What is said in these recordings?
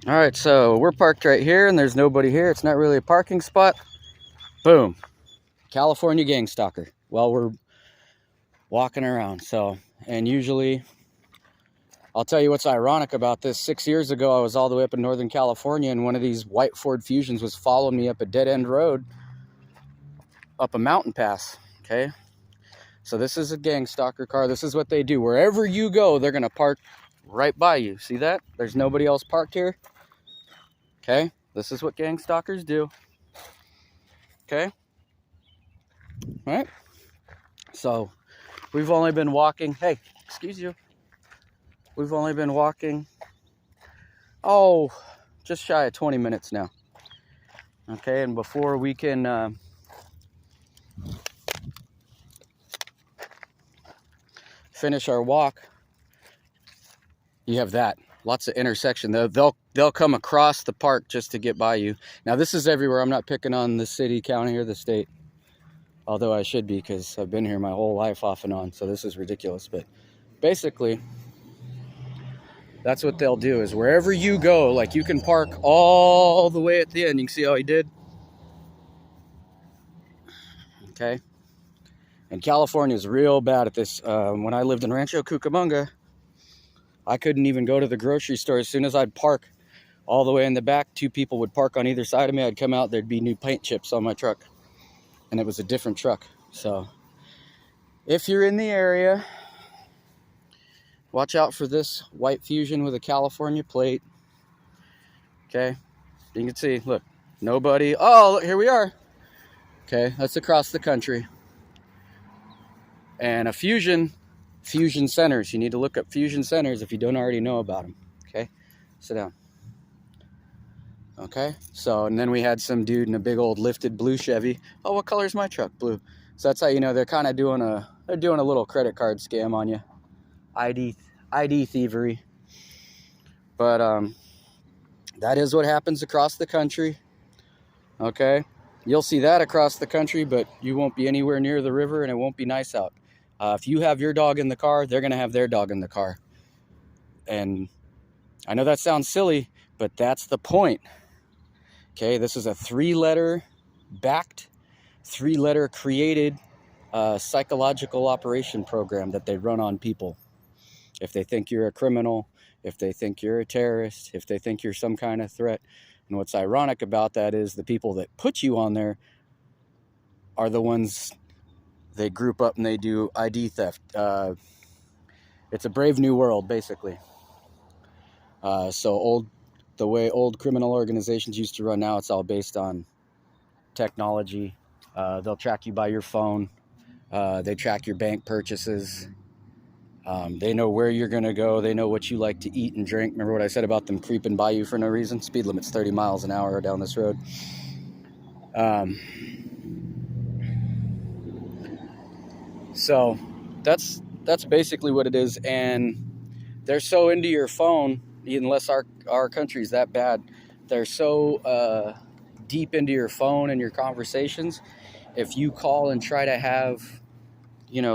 All right, so we're parked right here and there's nobody here. It's not really a parking spot. Boom. California gang stalker while we're walking around. So, and usually, I'll tell you what's ironic about this. 6 years ago, I was all the way up in Northern California and one of these white Ford Fusions was following me up a dead-end road, up a mountain pass, okay? So this is a gang stalker car. This is what they do. Wherever you go, they're gonna park right by you. See that? There's nobody else parked here. Okay, this is what gang stalkers do. Okay, all right. So we've only been walking. Hey, excuse you. We've only been walking, oh, just shy of 20 minutes now. Okay, and before we can finish our walk, you have that. Lots of intersection. They'll come across the park just to get by you. Now this is everywhere. I'm not picking on the city, county, or the state. Although I should be, because I've been here my whole life off and on. So this is ridiculous. But basically, that's what they'll do is wherever you go, like you can park all the way at the end. You can see how he did. Okay. And California is real bad at this. When I lived in Rancho Cucamonga, I couldn't even go to the grocery store. As soon as I'd park all the way in the back, two people would park on either side of me. I'd come out, there'd be new paint chips on my truck. And it was a different truck. So if you're in the area, watch out for this white Fusion with a California plate. Okay, you can see, look, nobody. Oh, look, here we are. Okay, that's across the country. And a Fusion centers. You need to look up Fusion centers if you don't already know about them. Okay, sit down. Okay, so, and then we had some dude in a big old lifted blue Chevy. Oh, what color is my truck? Blue. So that's how you know they're kind of doing a little credit card scam on you. ID thievery. But that is what happens across the country. Okay, you'll see that across the country, but you won't be anywhere near the river and it won't be nice out. If you have your dog in the car, they're gonna have their dog in the car. And I know that sounds silly, but that's the point. Okay, this is a three-letter created psychological operation program that they run on people. If they think you're a criminal, if they think you're a terrorist, if they think you're some kind of threat. And what's ironic about that is the people that put you on there are the ones they group up and they do ID theft. It's a brave new world, basically. So the way old criminal organizations used to run now, it's all based on technology. They'll track you by your phone. They track your bank purchases. They know where you're going to go. They know what you like to eat and drink. Remember what I said about them creeping by you for no reason? Speed limit's 30 miles an hour down this road. So that's basically what it is. And they're so into your phone, unless our country's that bad, they're so deep into your phone and your conversations. If you call and try to have,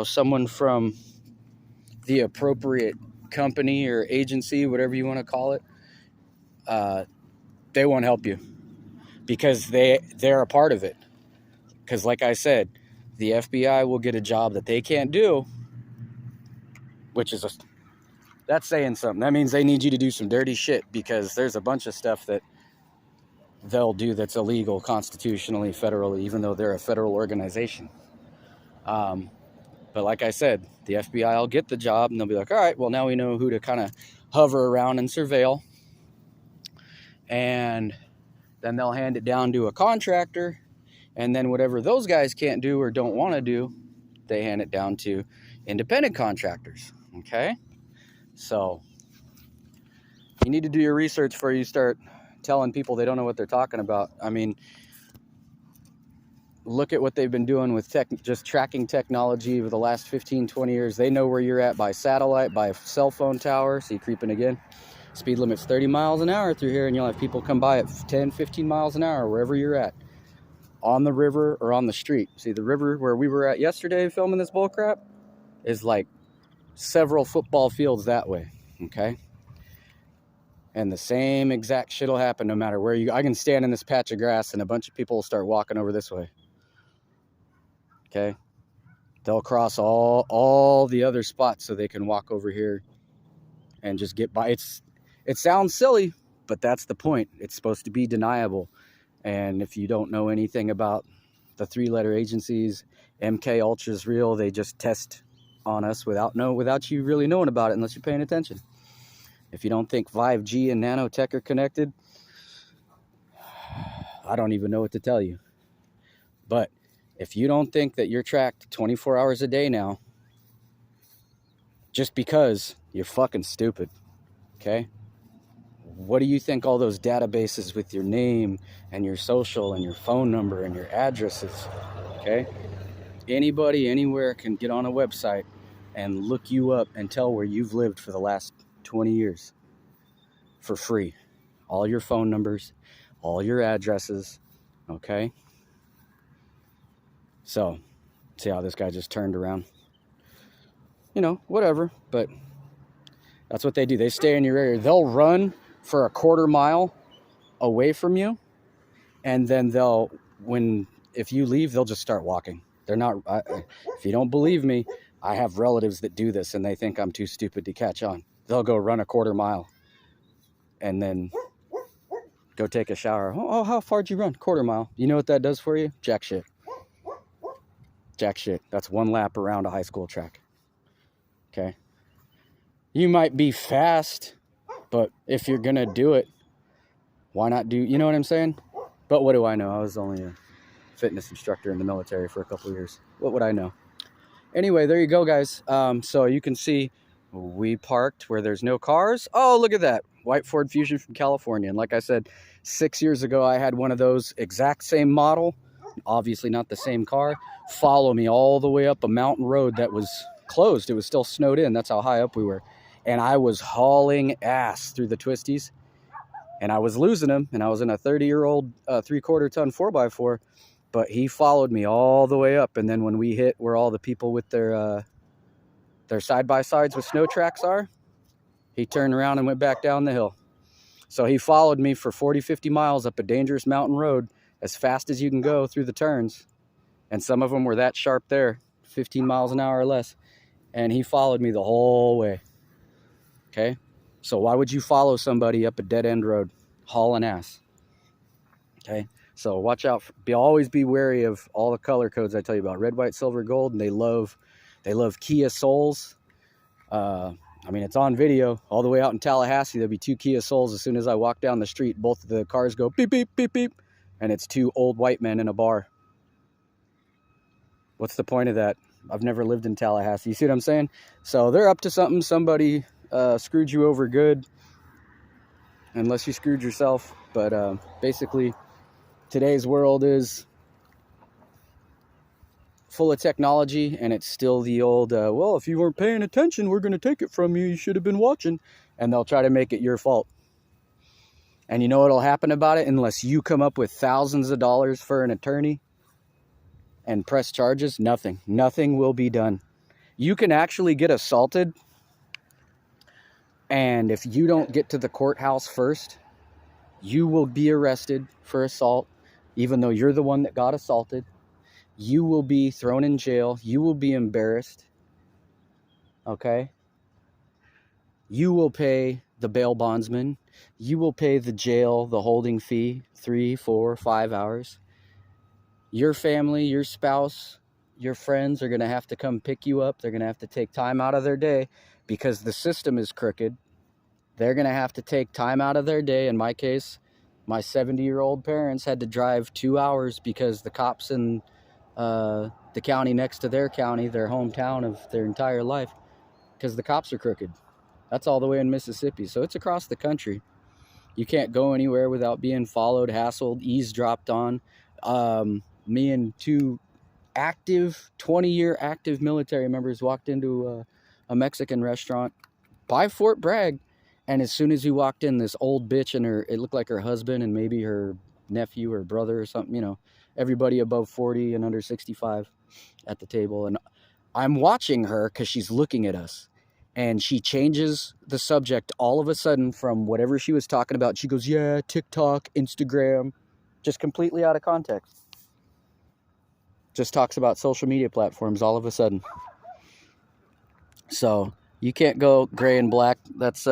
someone from the appropriate company or agency, whatever you want to call it, they won't help you because they're a part of it. Because like I said, the FBI will get a job that they can't do, which is that's saying something. That means they need you to do some dirty shit, because there's a bunch of stuff that they'll do that's illegal constitutionally, federally, even though they're a federal organization. But like I said, the FBI will get the job and they'll be like, all right, well, now we know who to kind of hover around and surveil. And then they'll hand it down to a contractor. And then whatever those guys can't do or don't want to do, they hand it down to independent contractors. Okay? So you need to do your research before you start telling people they don't know what they're talking about. I mean, look at what they've been doing with just tracking technology over the last 15, 20 years. They know where you're at by satellite, by a cell phone tower. See, creeping again. Speed limit's 30 miles an hour through here, and you'll have people come by at 10, 15 miles an hour, wherever you're at, on the river or on the street. See, the river where we were at yesterday filming this bullcrap is like several football fields that way, okay? And the same exact shit will happen no matter where you go. I can stand in this patch of grass and a bunch of people will start walking over this way. Okay? They'll cross all the other spots so they can walk over here and just get by. It sounds silly, but that's the point. It's supposed to be deniable. And if you don't know anything about the 3-letter agencies, MK Ultra's real. They just test on us without you really knowing about it unless you're paying attention. If you don't think 5G and nanotech are connected, I don't even know what to tell you. But if you don't think that you're tracked 24 hours a day now, just because, you're fucking stupid, okay? What do you think all those databases with your name and your social and your phone number and your addresses, okay? Anybody, anywhere can get on a website and look you up and tell where you've lived for the last 20 years for free. All your phone numbers, all your addresses, okay? So, see how this guy just turned around? You know, whatever, but that's what they do. They stay in your area. They'll run for a quarter mile away from you, and then if you leave, they'll just start walking. They're not, if you don't believe me, I have relatives that do this and they think I'm too stupid to catch on. They'll go run a quarter mile and then go take a shower. Oh, how far'd you run? Quarter mile. You know what that does for you? Jack shit. Jack shit. That's 1 lap around a high school track. Okay. You might be fast, but if you're gonna do it, why not do, you know what I'm saying? But what do I know? I was only a fitness instructor in the military for a couple of years. What would I know? Anyway, there you go, guys. So you can see we parked where there's no cars. Oh, look at that. White Ford Fusion from California. And like I said, 6 years ago, I had one of those exact same model, obviously not the same car, follow me all the way up a mountain road that was closed. It was still snowed in. That's how high up we were. And I was hauling ass through the twisties. And I was losing him. And I was in a 30-year-old 3/4 ton 4x4. But he followed me all the way up. And then when we hit where all the people with their side-by-sides with snow tracks are, he turned around and went back down the hill. So he followed me for 40, 50 miles up a dangerous mountain road as fast as you can go through the turns. And some of them were that sharp there, 15 miles an hour or less. And he followed me the whole way. Okay? So why would you follow somebody up a dead-end road hauling ass? Okay? So watch out. Always be wary of all the color codes I tell you about. Red, white, silver, gold. And they love Kia Souls. I mean, it's on video. All the way out in Tallahassee, there'll be 2 Kia Souls. As soon as I walk down the street, both of the cars go beep, beep, beep, beep. And it's 2 old white men in a bar. What's the point of that? I've never lived in Tallahassee. You see what I'm saying? So they're up to something. Somebody screwed you over good. Unless you screwed yourself. But basically, today's world is full of technology, and it's still the old, well, if you weren't paying attention, we're going to take it from you. You should have been watching. And they'll try to make it your fault. And you know what'll happen about it? Unless you come up with thousands of dollars for an attorney and press charges, nothing. Nothing will be done. You can actually get assaulted, and if you don't get to the courthouse first, you will be arrested for assault, even though you're the one that got assaulted. You will be thrown in jail. You will be embarrassed. Okay? You will pay the bail bondsman. You will pay the jail, the holding fee, 3, 4, 5 hours. Your family, your spouse, your friends are going to have to come pick you up. They're going to have to take time out of their day because the system is crooked. They're going to have to take time out of their day. In my case, my 70-year-old parents had to drive 2 hours because the cops in the county next to their county, their hometown of their entire life, because the cops are crooked. That's all the way in Mississippi. So it's across the country. You can't go anywhere without being followed, hassled, eavesdropped on. Me and 2 active, 20-year active military members walked into a Mexican restaurant by Fort Bragg. And as soon as we walked in, this old bitch and it looked like her husband and maybe her nephew or brother or something, you know, everybody above 40 and under 65 at the table. And I'm watching her because she's looking at us. and she changes the subject all of a sudden from whatever she was talking about. She goes, yeah, TikTok, Instagram, just completely out of context. Just talks about social media platforms all of a sudden. So you can't go gray and black. That's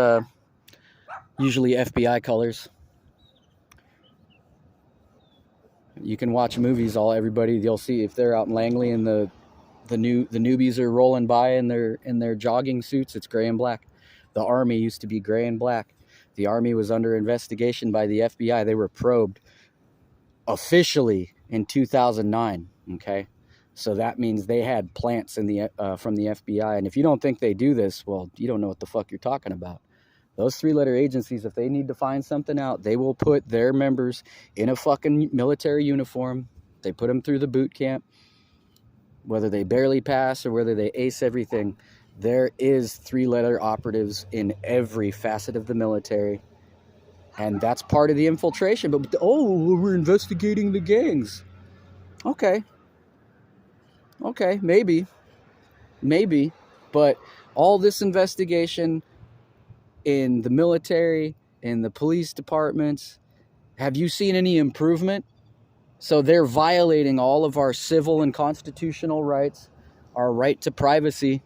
usually FBI colors. You can watch movies, everybody. You'll see if they're out in Langley and the newbies are rolling by in their jogging suits, it's gray and black. The Army used to be gray and black. The Army was under investigation by the FBI. They were probed officially in 2009. Okay, so that means they had plants in the from the FBI. And if you don't think they do this, well, you don't know what the fuck you're talking about. Those three-letter agencies, if they need to find something out, they will put their members in a fucking military uniform. They put them through the boot camp. Whether they barely pass or whether they ace everything, there is three-letter operatives in every facet of the military. And that's part of the infiltration. But, we're investigating the gangs. Okay, maybe. But all this investigation in the military, in the police departments, have you seen any improvement? So they're violating all of our civil and constitutional rights, our right to privacy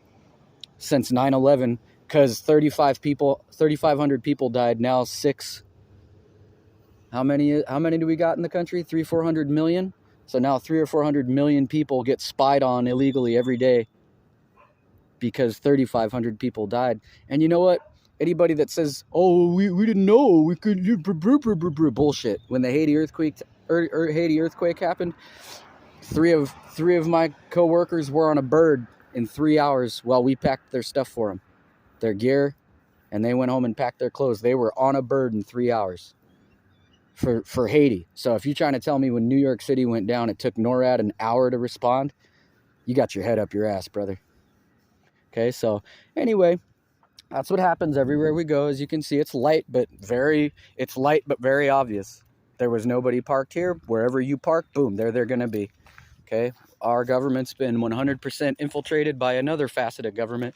since 9/11, because 3,500 people died. Now 6. How many do we got in the country? 300-400 million. So now 300 or 400 million people get spied on illegally every day because 3,500 people died. And you know what? Anybody that says, "Oh, we didn't know, we could," bullshit. When the Haiti earthquake happened, three of my co-workers were on a bird in 3 hours while we packed their stuff for them, their gear, and they went home and packed their clothes. They were on a bird in 3 hours for Haiti. So if you're trying to tell me when New York City went down, it took NORAD an hour to respond, you got your head up your ass, brother. Okay, so anyway, that's what happens everywhere we go. As you can see, it's light but very obvious. There was nobody parked here. Wherever you park, boom, there they're going to be. Okay, our government's been 100% infiltrated by another facet of government,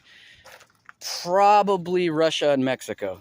probably Russia and Mexico.